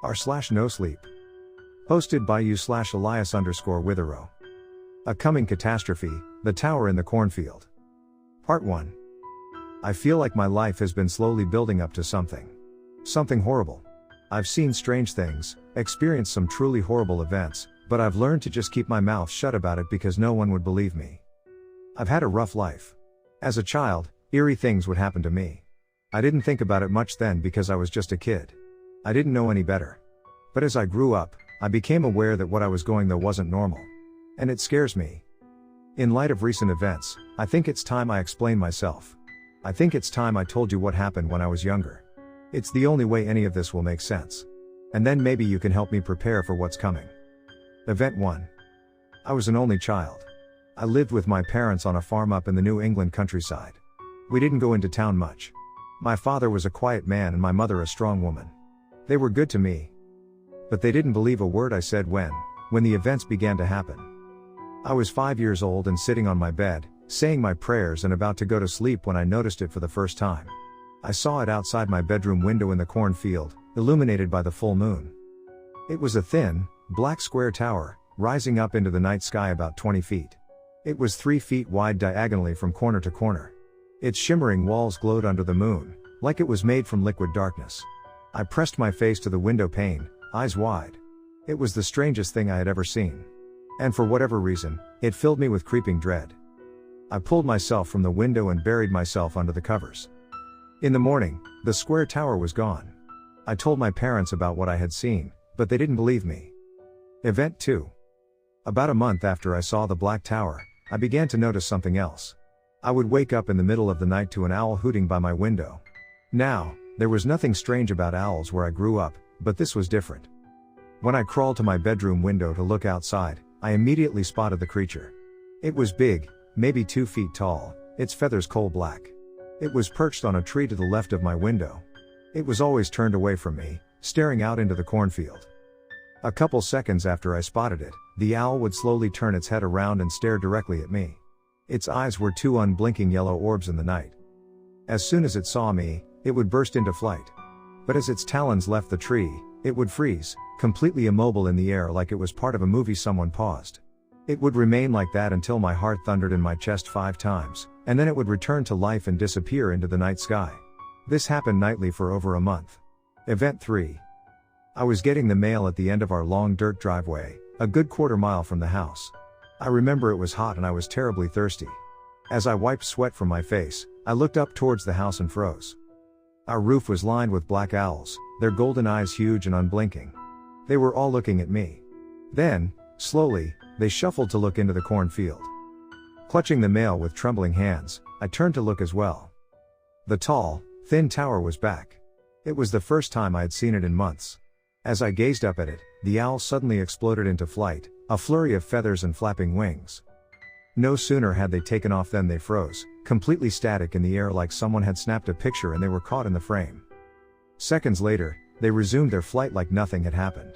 r/nosleep. Hosted by u/Elias_Withero. A coming catastrophe, the tower in the cornfield. Part 1. I feel like my life has been slowly building up to something horrible. I've seen strange things, experienced some truly horrible events, but I've learned to just keep my mouth shut about it because no one would believe me. I've had a rough life. As a child, eerie things would happen to me. I didn't think about it much then because I was just a kid. I didn't know any better. But as I grew up, I became aware that what I was going through wasn't normal. And it scares me. In light of recent events, I think it's time I explain myself. I think it's time I told you what happened when I was younger. It's the only way any of this will make sense. And then maybe you can help me prepare for what's coming. Event 1. I was an only child. I lived with my parents on a farm up in the New England countryside. We didn't go into town much. My father was a quiet man and my mother a strong woman. They were good to me. But they didn't believe a word I said when the events began to happen. I was 5 years old and sitting on my bed, saying my prayers and about to go to sleep when I noticed it for the first time. I saw it outside my bedroom window in the cornfield, illuminated by the full moon. It was a thin, black square tower, rising up into the night sky about 20 feet. It was 3 feet wide diagonally from corner to corner. Its shimmering walls glowed under the moon, like it was made from liquid darkness. I pressed my face to the window pane, eyes wide. It was the strangest thing I had ever seen. And for whatever reason, it filled me with creeping dread. I pulled myself from the window and buried myself under the covers. In the morning, the square tower was gone. I told my parents about what I had seen, but they didn't believe me. Event 2. About a month after I saw the black tower, I began to notice something else. I would wake up in the middle of the night to an owl hooting by my window. Now, there was nothing strange about owls where I grew up, but this was different. When I crawled to my bedroom window to look outside, I immediately spotted the creature. It was big, maybe 2 feet tall, its feathers coal black. It was perched on a tree to the left of my window. It was always turned away from me, staring out into the cornfield. A couple seconds after I spotted it, the owl would slowly turn its head around and stare directly at me. Its eyes were 2 unblinking yellow orbs in the night. As soon as it saw me, it would burst into flight. But as its talons left the tree, it would freeze, completely immobile in the air like it was part of a movie someone paused. It would remain like that until my heart thundered in my chest 5 times, and then it would return to life and disappear into the night sky. This happened nightly for over a month. Event 3. I was getting the mail at the end of our long dirt driveway, a good quarter mile from the house. I remember it was hot and I was terribly thirsty. As I wiped sweat from my face, I looked up towards the house and froze. Our roof was lined with black owls, their golden eyes huge and unblinking. They were all looking at me. Then, slowly, they shuffled to look into the cornfield. Clutching the mail with trembling hands, I turned to look as well. The tall, thin tower was back. It was the first time I had seen it in months. As I gazed up at it, the owl suddenly exploded into flight, a flurry of feathers and flapping wings. No sooner had they taken off than they froze, completely static in the air like someone had snapped a picture and they were caught in the frame. Seconds later, they resumed their flight like nothing had happened.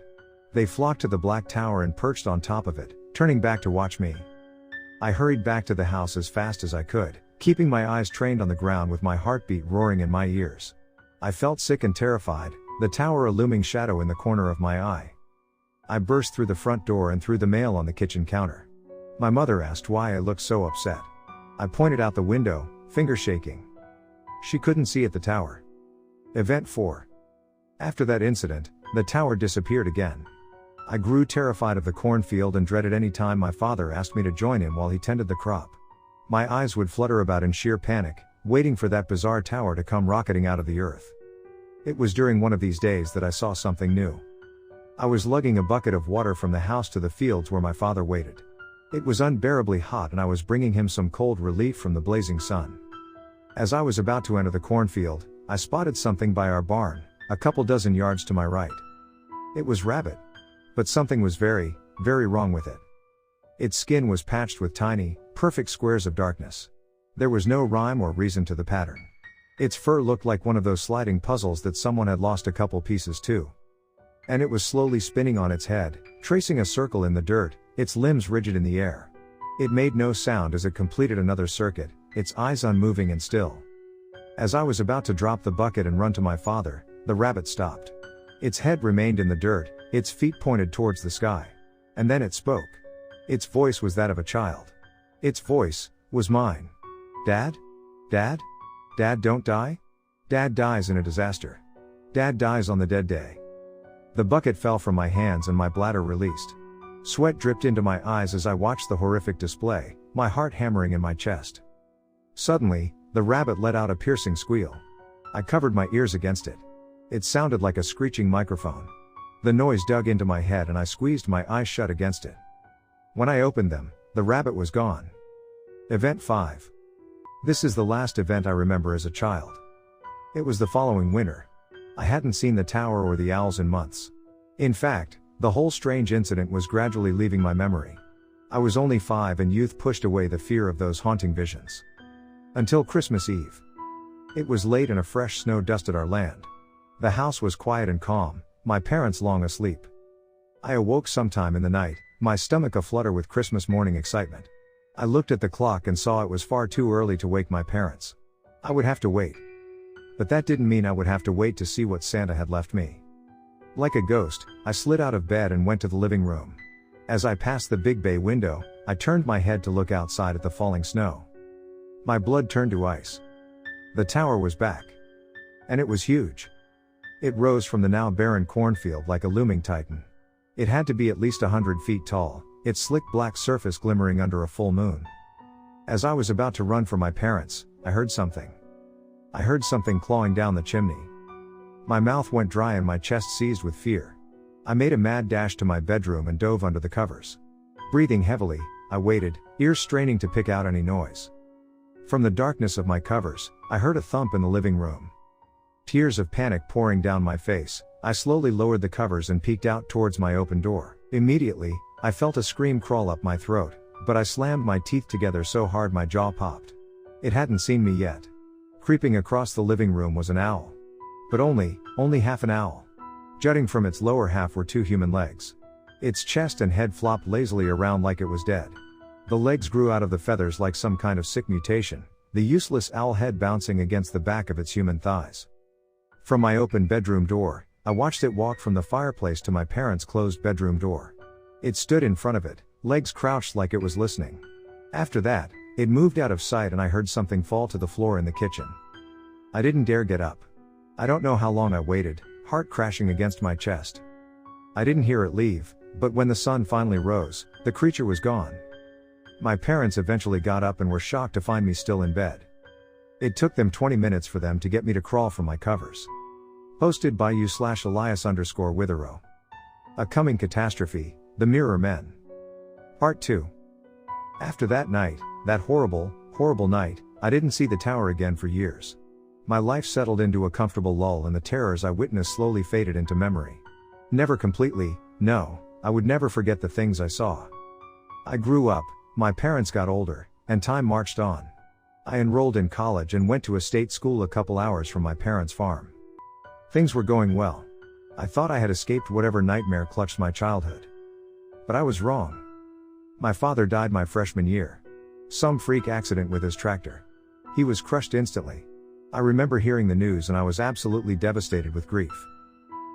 They flocked to the black tower and perched on top of it, turning back to watch me. I hurried back to the house as fast as I could, keeping my eyes trained on the ground with my heartbeat roaring in my ears. I felt sick and terrified, the tower a looming shadow in the corner of my eye. I burst through the front door and threw the mail on the kitchen counter. My mother asked why I looked so upset. I pointed out the window, finger shaking. She couldn't see at the tower. Event 4. After that incident, the tower disappeared again. I grew terrified of the cornfield and dreaded any time my father asked me to join him while he tended the crop. My eyes would flutter about in sheer panic, waiting for that bizarre tower to come rocketing out of the earth. It was during one of these days that I saw something new. I was lugging a bucket of water from the house to the fields where my father waited. It was unbearably hot and I was bringing him some cold relief from the blazing sun. As I was about to enter the cornfield, I spotted something by our barn, a couple dozen yards to my right. It was rabbit. But something was very, very wrong with it. Its skin was patched with tiny, perfect squares of darkness. There was no rhyme or reason to the pattern. Its fur looked like one of those sliding puzzles that someone had lost a couple pieces to. And it was slowly spinning on its head, tracing a circle in the dirt, its limbs rigid in the air. It made no sound as it completed another circuit, its eyes unmoving and still. As I was about to drop the bucket and run to my father, the rabbit stopped. Its head remained in the dirt, its feet pointed towards the sky. And then it spoke. Its voice was that of a child. Its voice was mine. Dad? Dad? Dad, don't die? Dad dies in a disaster. Dad dies on the dead day. The bucket fell from my hands and my bladder released. Sweat dripped into my eyes as I watched the horrific display, my heart hammering in my chest. Suddenly, the rabbit let out a piercing squeal. I covered my ears against it. It sounded like a screeching microphone. The noise dug into my head and I squeezed my eyes shut against it. When I opened them, the rabbit was gone. Event 5. This is the last event I remember as a child. It was the following winter. I hadn't seen the tower or the owls in months. In fact, the whole strange incident was gradually leaving my memory. I was only 5 and youth pushed away the fear of those haunting visions. Until Christmas Eve. It was late and a fresh snow dusted our land. The house was quiet and calm, my parents long asleep. I awoke sometime in the night, my stomach aflutter with Christmas morning excitement. I looked at the clock and saw it was far too early to wake my parents. I would have to wait. But that didn't mean I would have to wait to see what Santa had left me. Like a ghost, I slid out of bed and went to the living room. As I passed the big bay window, I turned my head to look outside at the falling snow. My blood turned to ice. The tower was back. And it was huge. It rose from the now barren cornfield like a looming titan. It had to be at least 100 feet tall, its slick black surface glimmering under a full moon. As I was about to run for my parents, I heard something. I heard something clawing down the chimney. My mouth went dry and my chest seized with fear. I made a mad dash to my bedroom and dove under the covers. Breathing heavily, I waited, ears straining to pick out any noise. From the darkness of my covers, I heard a thump in the living room. Tears of panic pouring down my face, I slowly lowered the covers and peeked out towards my open door. Immediately, I felt a scream crawl up my throat, but I slammed my teeth together so hard my jaw popped. It hadn't seen me yet. Creeping across the living room was an owl. But only half an owl. Jutting from its lower half were 2 human legs. Its chest and head flopped lazily around like it was dead. The legs grew out of the feathers like some kind of sick mutation, the useless owl head bouncing against the back of its human thighs. From my open bedroom door, I watched it walk from the fireplace to my parents' closed bedroom door. It stood in front of it, legs crouched like it was listening. After that, it moved out of sight and I heard something fall to the floor in the kitchen. I didn't dare get up. I don't know how long I waited, heart crashing against my chest. I didn't hear it leave, but when the sun finally rose, the creature was gone. My parents eventually got up and were shocked to find me still in bed. It took them 20 minutes for them to get me to crawl from my covers. Posted by /Elias_Withero. A coming catastrophe, the Mirror Men. Part 2. After that night, that horrible night, I didn't see the tower again for years. My life settled into a comfortable lull and the terrors I witnessed slowly faded into memory. Never completely, no, I would never forget the things I saw. I grew up, my parents got older, and time marched on. I enrolled in college and went to a state school a couple hours from my parents' farm. Things were going well. I thought I had escaped whatever nightmare clutched my childhood. But I was wrong. My father died my freshman year. Some freak accident with his tractor. He was crushed instantly. I remember hearing the news and I was absolutely devastated with grief.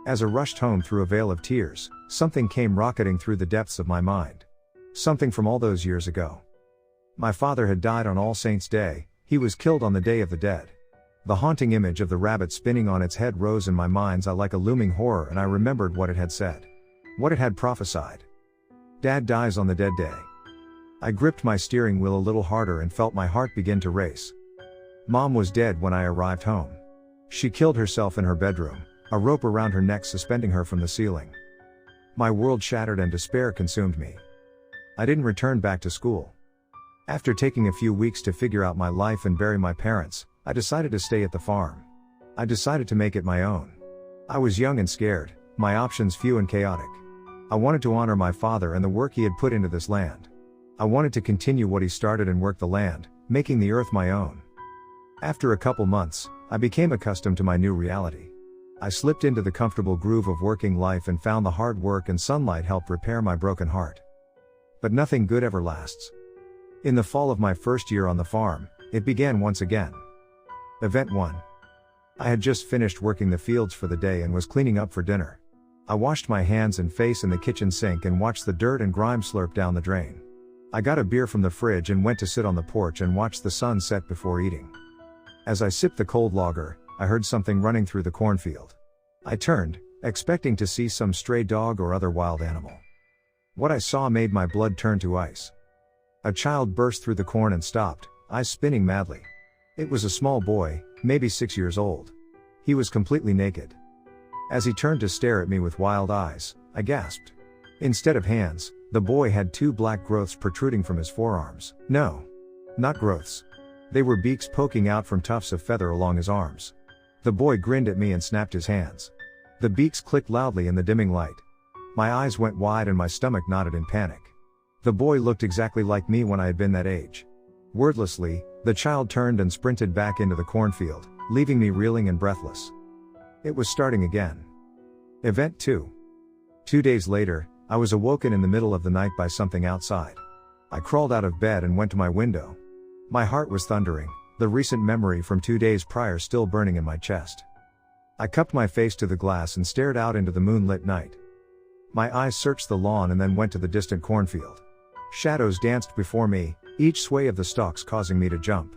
As I rushed home through a veil of tears, something came rocketing through the depths of my mind. Something from all those years ago. My father had died on All Saints' Day, he was killed on the Day of the Dead. The haunting image of the rabbit spinning on its head rose in my mind's eye like a looming horror and I remembered what it had said. What it had prophesied. Dad dies on the dead day. I gripped my steering wheel a little harder and felt my heart begin to race. Mom was dead when I arrived home. She killed herself in her bedroom, a rope around her neck suspending her from the ceiling. My world shattered and despair consumed me. I didn't return back to school. After taking a few weeks to figure out my life and bury my parents, I decided to stay at the farm. I decided to make it my own. I was young and scared, my options few and chaotic. I wanted to honor my father and the work he had put into this land. I wanted to continue what he started and work the land, making the earth my own. After a couple months, I became accustomed to my new reality. I slipped into the comfortable groove of working life and found the hard work and sunlight helped repair my broken heart. But nothing good ever lasts. In the fall of my first year on the farm, it began once again. Event 1. I had just finished working the fields for the day and was cleaning up for dinner. I washed my hands and face in the kitchen sink and watched the dirt and grime slurp down the drain. I got a beer from the fridge and went to sit on the porch and watch the sun set before eating. As I sipped the cold lager, I heard something running through the cornfield. I turned, expecting to see some stray dog or other wild animal. What I saw made my blood turn to ice. A child burst through the corn and stopped, eyes spinning madly. It was a small boy, maybe 6 years old. He was completely naked. As he turned to stare at me with wild eyes, I gasped. Instead of hands, the boy had 2 black growths protruding from his forearms. No. Not growths. They were beaks poking out from tufts of feather along his arms. The boy grinned at me and snapped his hands. The beaks clicked loudly in the dimming light. My eyes went wide and my stomach knotted in panic. The boy looked exactly like me when I had been that age. Wordlessly, the child turned and sprinted back into the cornfield, leaving me reeling and breathless. It was starting again. Event 2. 2 days later, I was awoken in the middle of the night by something outside. I crawled out of bed and went to my window. My heart was thundering, the recent memory from 2 days prior still burning in my chest. I cupped my face to the glass and stared out into the moonlit night. My eyes searched the lawn and then went to the distant cornfield. Shadows danced before me, each sway of the stalks causing me to jump.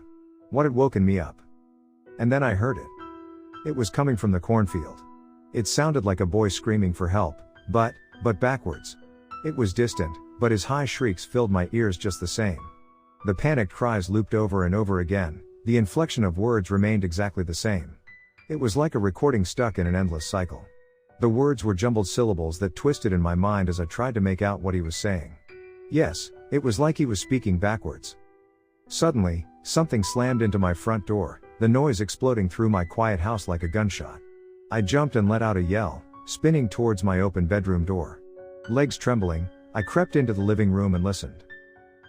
What had woken me up? And then I heard it. It was coming from the cornfield. It sounded like a boy screaming for help, but backwards. It was distant, but his high shrieks filled my ears just the same. The panicked cries looped over and over again, the inflection of words remained exactly the same. It was like a recording stuck in an endless cycle. The words were jumbled syllables that twisted in my mind as I tried to make out what he was saying. Yes, it was like he was speaking backwards. Suddenly, something slammed into my front door, the noise exploding through my quiet house like a gunshot. I jumped and let out a yell, spinning towards my open bedroom door. Legs trembling, I crept into the living room and listened.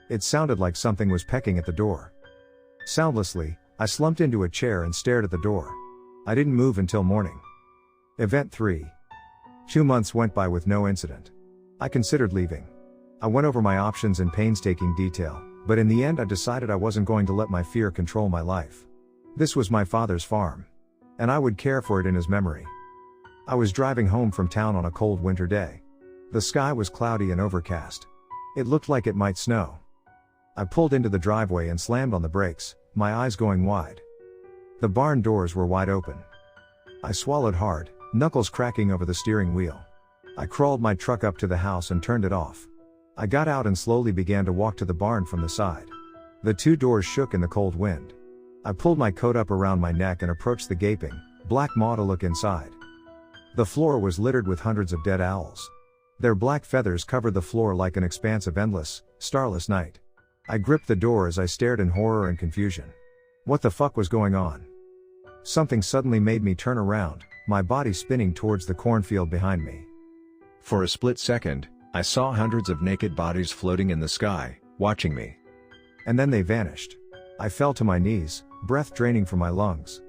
It sounded like something was pecking at the door. Soundlessly, I slumped into a chair and stared at the door. I didn't move until morning. Event 3. 2 months went by with no incident. I considered leaving. I went over my options in painstaking detail, but in the end I decided I wasn't going to let my fear control my life. This was my father's farm. And I would care for it in his memory. I was driving home from town on a cold winter day. The sky was cloudy and overcast. It looked like it might snow. I pulled into the driveway and slammed on the brakes, my eyes going wide. The barn doors were wide open. I swallowed hard, knuckles cracking over the steering wheel. I crawled my truck up to the house and turned it off. I got out and slowly began to walk to the barn from the side. The 2 doors shook in the cold wind. I pulled my coat up around my neck and approached the gaping, black maw to look inside. The floor was littered with hundreds of dead owls. Their black feathers covered the floor like an expanse of endless, starless night. I gripped the door as I stared in horror and confusion. What the fuck was going on? Something suddenly made me turn around, my body spinning towards the cornfield behind me. For a split second, I saw hundreds of naked bodies floating in the sky, watching me. And then they vanished. I fell to my knees, breath draining from my lungs.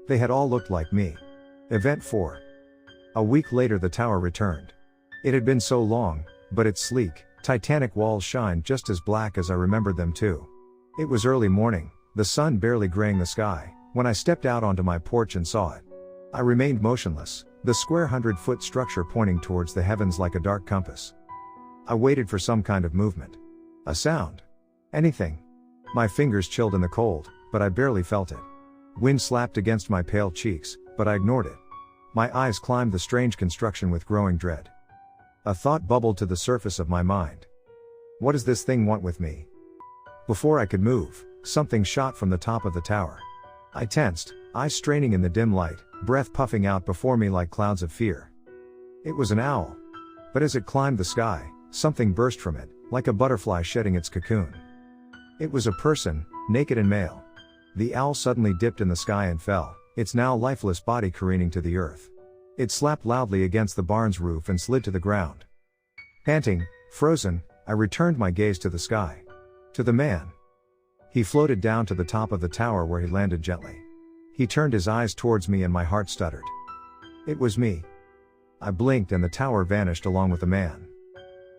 They had all looked like me. Event 4. A week later the tower returned. It had been so long, but its sleek, titanic walls shined just as black as I remembered them too. It was early morning, the sun barely graying the sky, when I stepped out onto my porch and saw it. I remained motionless, the square 100-foot structure pointing towards the heavens like a dark compass. I waited for some kind of movement. A sound. Anything. My fingers chilled in the cold, but I barely felt it. Wind slapped against my pale cheeks, but I ignored it. My eyes climbed the strange construction with growing dread. A thought bubbled to the surface of my mind. What does this thing want with me? Before I could move, something shot from the top of the tower. I tensed, eyes straining in the dim light, breath puffing out before me like clouds of fear. It was an owl. But as it climbed the sky, something burst from it, like a butterfly shedding its cocoon. It was a person, naked and male. The owl suddenly dipped in the sky and fell, its now lifeless body careening to the earth. It slapped loudly against the barn's roof and slid to the ground. Panting, frozen, I returned my gaze to the sky. To the man. He floated down to the top of the tower where he landed gently. He turned his eyes towards me and my heart stuttered. It was me. I blinked and the tower vanished along with the man.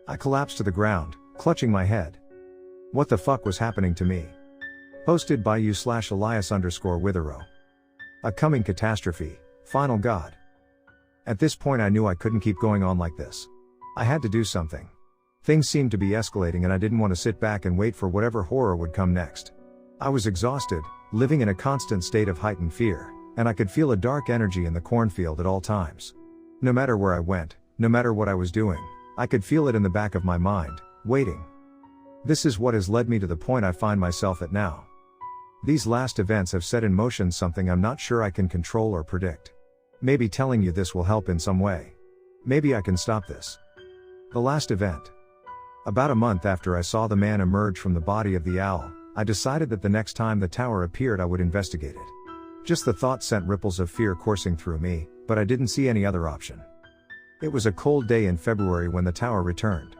I collapsed to the ground, clutching my head. What the fuck was happening to me? Posted by /Elias_Withero. A coming catastrophe, final god. At this point I knew I couldn't keep going on like this. I had to do something. Things seemed to be escalating and I didn't want to sit back and wait for whatever horror would come next. I was exhausted, living in a constant state of heightened fear, and I could feel a dark energy in the cornfield at all times. No matter where I went, no matter what I was doing, I could feel it in the back of my mind, waiting. This is what has led me to the point I find myself at now. These last events have set in motion something I'm not sure I can control or predict. Maybe telling you this will help in some way. Maybe I can stop this. The last event. About a month after I saw the man emerge from the body of the owl, I decided that the next time the tower appeared I would investigate it. Just the thought sent ripples of fear coursing through me, but I didn't see any other option. It was a cold day in February when the tower returned.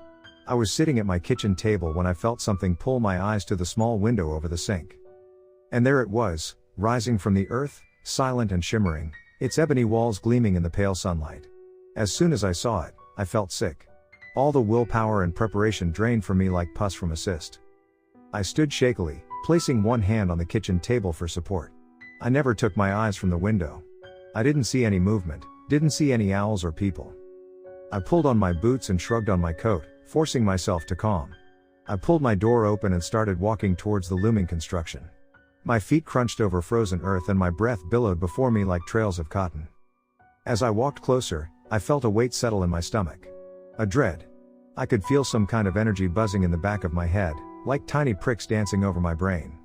I was sitting at my kitchen table when I felt something pull my eyes to the small window over the sink. And there it was, rising from the earth, silent and shimmering, its ebony walls gleaming in the pale sunlight. As soon as I saw it, I felt sick. All the willpower and preparation drained from me like pus from a cyst. I stood shakily, placing one hand on the kitchen table for support. I never took my eyes from the window. I didn't see any movement, didn't see any owls or people. I pulled on my boots and shrugged on my coat, forcing myself to calm. I pulled my door open and started walking towards the looming construction. My feet crunched over frozen earth and my breath billowed before me like trails of cotton. As I walked closer, I felt a weight settle in my stomach. A dread. I could feel some kind of energy buzzing in the back of my head, like tiny pricks dancing over my brain.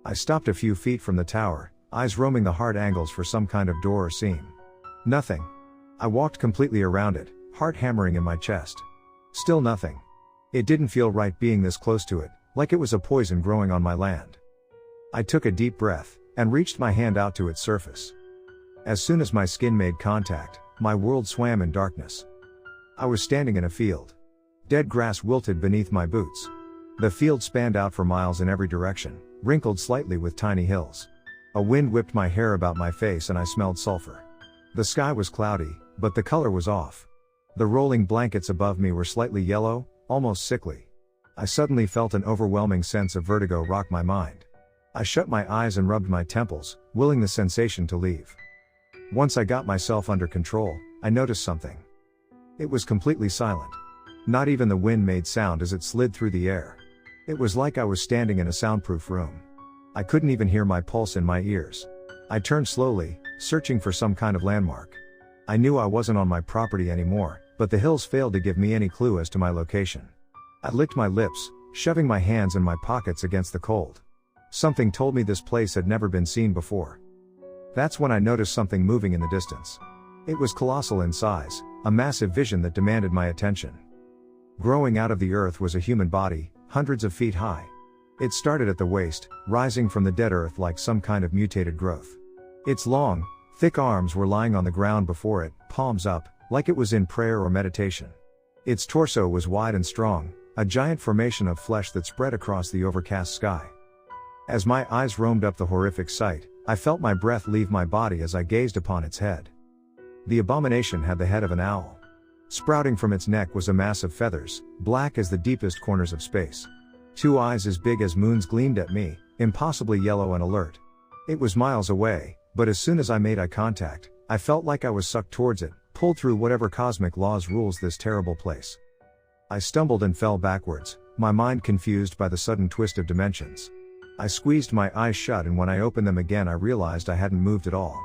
I stopped a few feet from the tower, eyes roaming the hard angles for some kind of door or seam. Nothing. I walked completely around it, heart hammering in my chest. Still nothing. It didn't feel right being this close to it, like it was a poison growing on my land. I took a deep breath, and reached my hand out to its surface. As soon as my skin made contact, my world swam in darkness. I was standing in a field. Dead grass wilted beneath my boots. The field spanned out for miles in every direction, wrinkled slightly with tiny hills. A wind whipped my hair about my face and I smelled sulfur. The sky was cloudy, but the color was off. The rolling blankets above me were slightly yellow, almost sickly. I suddenly felt an overwhelming sense of vertigo rock my mind. I shut my eyes and rubbed my temples, willing the sensation to leave. Once I got myself under control, I noticed something. It was completely silent. Not even the wind made sound as it slid through the air. It was like I was standing in a soundproof room. I couldn't even hear my pulse in my ears. I turned slowly, searching for some kind of landmark. I knew I wasn't on my property anymore, but the hills failed to give me any clue as to my location. I licked my lips, shoving my hands in my pockets against the cold. Something told me this place had never been seen before. That's when I noticed something moving in the distance. It was colossal in size, a massive vision that demanded my attention. Growing out of the earth was a human body, hundreds of feet high. It started at the waist, rising from the dead earth like some kind of mutated growth. Its long, thick arms were lying on the ground before it, palms up, like it was in prayer or meditation. Its torso was wide and strong, a giant formation of flesh that spread across the overcast sky. As my eyes roamed up the horrific sight, I felt my breath leave my body as I gazed upon its head. The abomination had the head of an owl. Sprouting from its neck was a mass of feathers, black as the deepest corners of space. Two eyes as big as moons gleamed at me, impossibly yellow and alert. It was miles away, but as soon as I made eye contact, I felt like I was sucked towards it, pulled through whatever cosmic laws rules this terrible place. I stumbled and fell backwards, my mind confused by the sudden twist of dimensions. I squeezed my eyes shut and when I opened them again I realized I hadn't moved at all.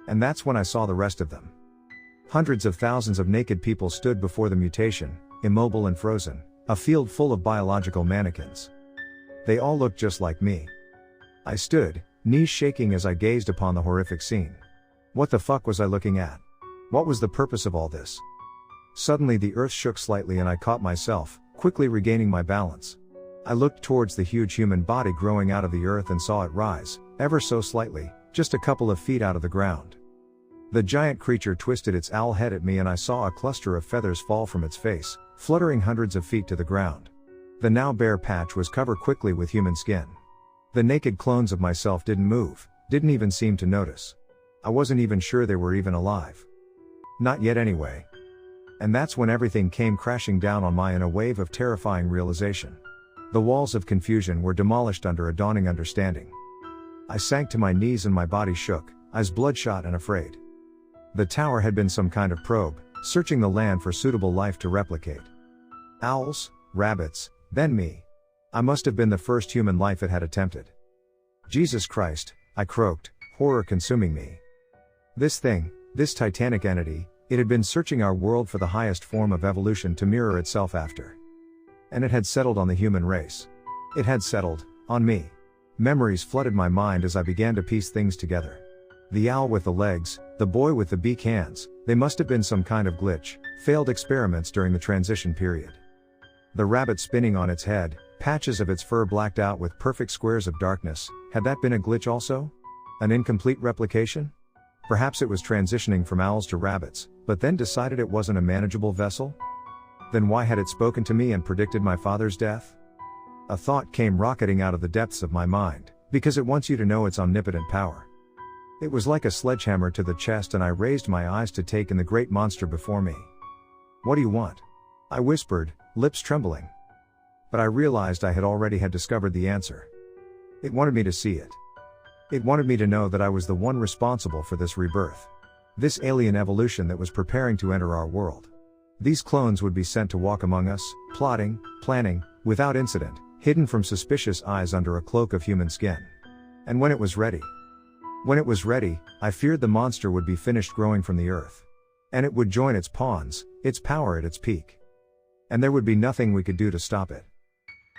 And that's when I saw the rest of them. Hundreds of thousands of naked people stood before the mutation, immobile and frozen, a field full of biological mannequins. They all looked just like me. I stood, knees shaking as I gazed upon the horrific scene. What the fuck was I looking at? What was the purpose of all this? Suddenly the earth shook slightly and I caught myself, quickly regaining my balance. I looked towards the huge human body growing out of the earth and saw it rise, ever so slightly, just a couple of feet out of the ground. The giant creature twisted its owl head at me and I saw a cluster of feathers fall from its face, fluttering hundreds of feet to the ground. The now bare patch was covered quickly with human skin. The naked clones of myself didn't move, didn't even seem to notice. I wasn't even sure they were even alive. Not yet anyway. And that's when everything came crashing down on me in a wave of terrifying realization. The walls of confusion were demolished under a dawning understanding. I sank to my knees and my body shook, eyes bloodshot and afraid. The tower had been some kind of probe, searching the land for suitable life to replicate. Owls, rabbits, then me. I must have been the first human life it had attempted. Jesus Christ, I croaked, horror consuming me. This thing, this titanic entity, it had been searching our world for the highest form of evolution to mirror itself after. And it had settled on the human race. It had settled on me. Memories flooded my mind as I began to piece things together. The owl with the legs, the boy with the beak hands, they must have been some kind of glitch, failed experiments during the transition period. The rabbit spinning on its head, patches of its fur blacked out with perfect squares of darkness, had that been a glitch also? An incomplete replication? Perhaps it was transitioning from owls to rabbits, but then decided it wasn't a manageable vessel? Then why had it spoken to me and predicted my father's death? A thought came rocketing out of the depths of my mind, because it wants you to know its omnipotent power. It was like a sledgehammer to the chest, and I raised my eyes to take in the great monster before me. "What do you want?" I whispered, lips trembling. But I realized I had already discovered the answer. It wanted me to see it. It wanted me to know that I was the one responsible for this rebirth. This alien evolution that was preparing to enter our world. These clones would be sent to walk among us, plotting, planning, without incident, hidden from suspicious eyes under a cloak of human skin. And when it was ready, I feared the monster would be finished growing from the earth. And it would join its pawns, its power at its peak. And there would be nothing we could do to stop it.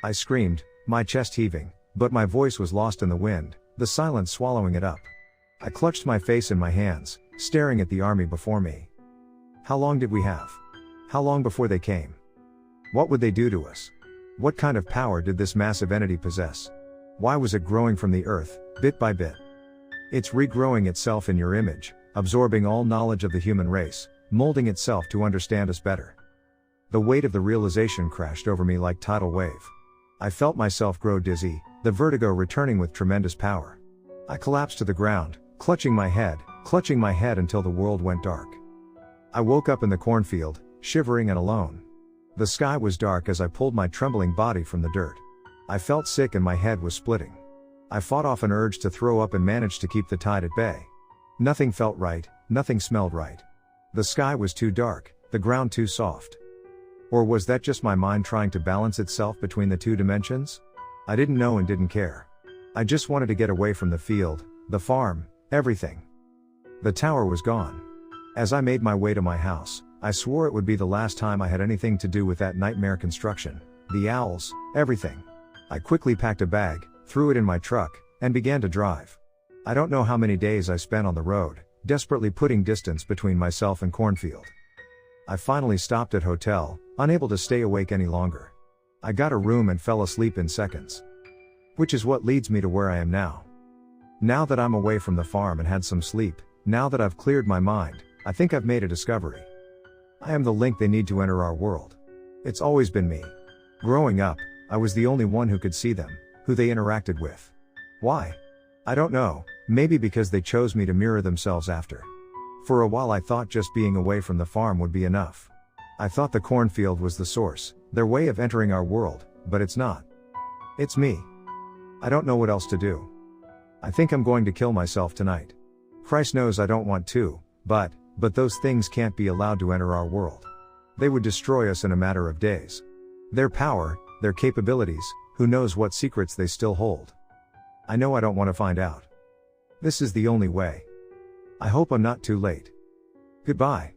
I screamed, my chest heaving, but my voice was lost in the wind, the silence swallowing it up. I clutched my face in my hands, staring at the army before me. How long did we have? How long before they came? What would they do to us? What kind of power did this massive entity possess? Why was it growing from the earth, bit by bit? It's regrowing itself in your image, absorbing all knowledge of the human race, molding itself to understand us better. The weight of the realization crashed over me like tidal wave. I felt myself grow dizzy, the vertigo returning with tremendous power. I collapsed to the ground, clutching my head until the world went dark. I woke up in the cornfield, shivering and alone. The sky was dark as I pulled my trembling body from the dirt. I felt sick and my head was splitting. I fought off an urge to throw up and managed to keep the tide at bay. Nothing felt right, nothing smelled right. The sky was too dark, the ground too soft. Or was that just my mind trying to balance itself between the two dimensions? I didn't know and didn't care. I just wanted to get away from the field, the farm, everything. The tower was gone. As I made my way to my house, I swore it would be the last time I had anything to do with that nightmare construction, the owls, everything. I quickly packed a bag, threw it in my truck, and began to drive. I don't know how many days I spent on the road, desperately putting distance between myself and cornfield. I finally stopped at hotel, unable to stay awake any longer. I got a room and fell asleep in seconds. Which is what leads me to where I am now. Now that I'm away from the farm and had some sleep, now that I've cleared my mind, I think I've made a discovery. I am the link they need to enter our world. It's always been me. Growing up, I was the only one who could see them, who they interacted with. Why? I don't know, maybe because they chose me to mirror themselves after. For a while I thought just being away from the farm would be enough. I thought the cornfield was the source, their way of entering our world, but it's not. It's me. I don't know what else to do. I think I'm going to kill myself tonight. Christ knows I don't want to, but those things can't be allowed to enter our world. They would destroy us in a matter of days. Their power, their capabilities, who knows what secrets they still hold. I know I don't want to find out. This is the only way. I hope I'm not too late. Goodbye.